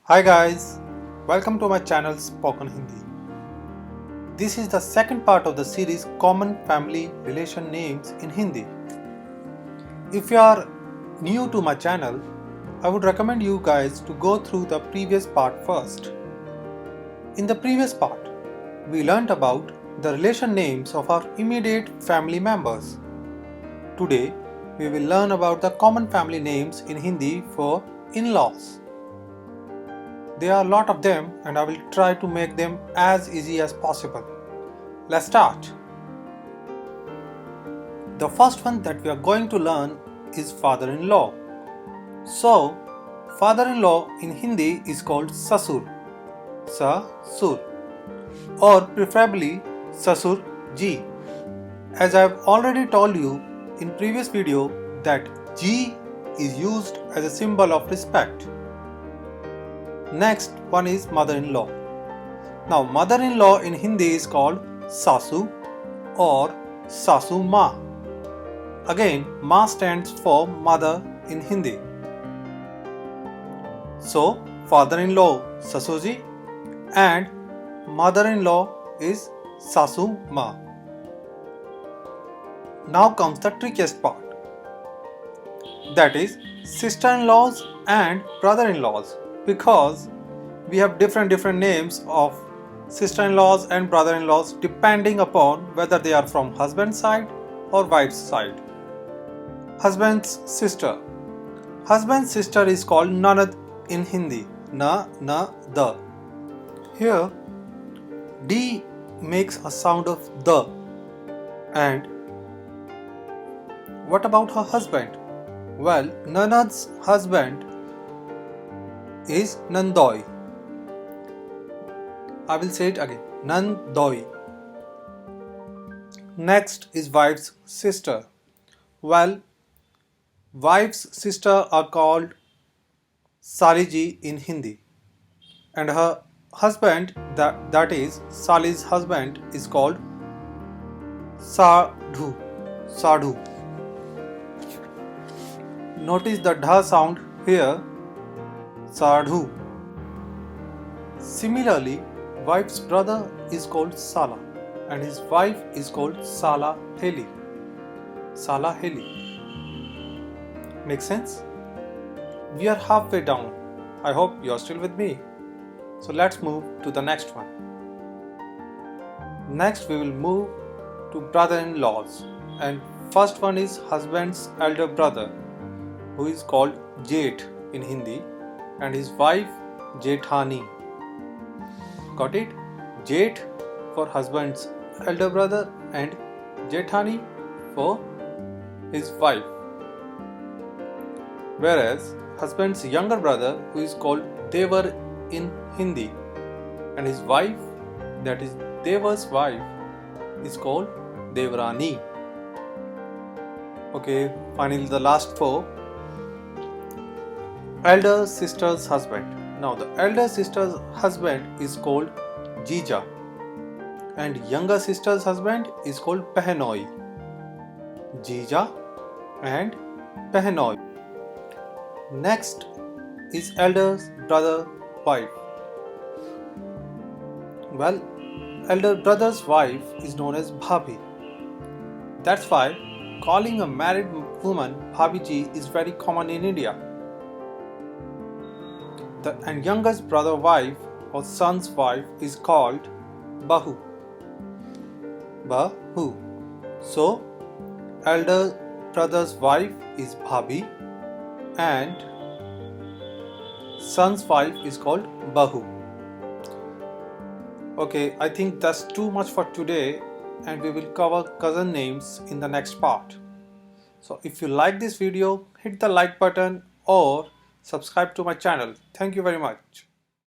Hi guys, welcome to my channel Spoken Hindi. This is the second part of the series Common Family Relation Names in Hindi. If you are new to my channel, I would recommend you guys to go through the previous part first. In the previous part, we learnt about the relation names of our immediate family members. Today, we will learn about the common family names in Hindi for in-laws. There are a lot of them and I will try to make them as easy as possible. Let's start. The first one that we are going to learn is father-in-law. So, father-in-law in Hindi is called Sasur, Sa-sur, or preferably Sasur Ji. As I have already told you in previous video that Ji is used as a symbol of respect. Next one is mother-in-law. Now mother-in-law in Hindi is called Sasu or Sasu Ma. Again, Ma stands for mother in Hindi. So father-in-law Sasuji and mother-in-law is Sasu Ma. Now comes the trickiest part. That is sister-in-laws and brother-in-laws, because we have different names of sister-in-laws and brother-in-laws depending upon whether they are from husband's side or wife's side. Husband's sister. Husband's sister is called Nanad in Hindi. Na-na-da. Here, D makes a sound of the. And what about her husband? Well, Nanad's husband is Nandoi. I will say it again. Nandoi. Next is wife's sister. Well, wife's sister are called Saliji in Hindi, and her husband, that is Sali's husband, is called Sadhu. Sadhu. Notice the dha sound here. Sadhu. Similarly, wife's brother is called Sala and his wife is called Sala Heli. Sala Heli. Make sense? We are halfway down. I hope you are still with me. So let's move to the next one. Next we will move to brother-in-laws, and first one is husband's elder brother, who is called Jeth in Hindi, and his wife Jethani. Got it? Jeth for husband's elder brother and Jethani for his wife. Whereas husband's younger brother, who is called Devar in Hindi, and his wife, that is Devar's wife, is called Devrani. Okay, finally the last four. Elder sister's husband. Now the elder sister's husband is called Jija and younger sister's husband is called Pehnoi. Jija and Pehnoi. Next is elder brother wife. Well, elder brother's wife is known as Bhabhi. That's why calling a married woman Bhabiji is very common in India. And youngest brother wife or son's wife is called Bahu. Bahu. So, elder brother's wife is Bhabhi and son's wife is called Bahu. Okay, I think that's too much for today, and we will cover cousin names in the next part. So if you like this video, hit the like button or subscribe to my channel. Thank you very much.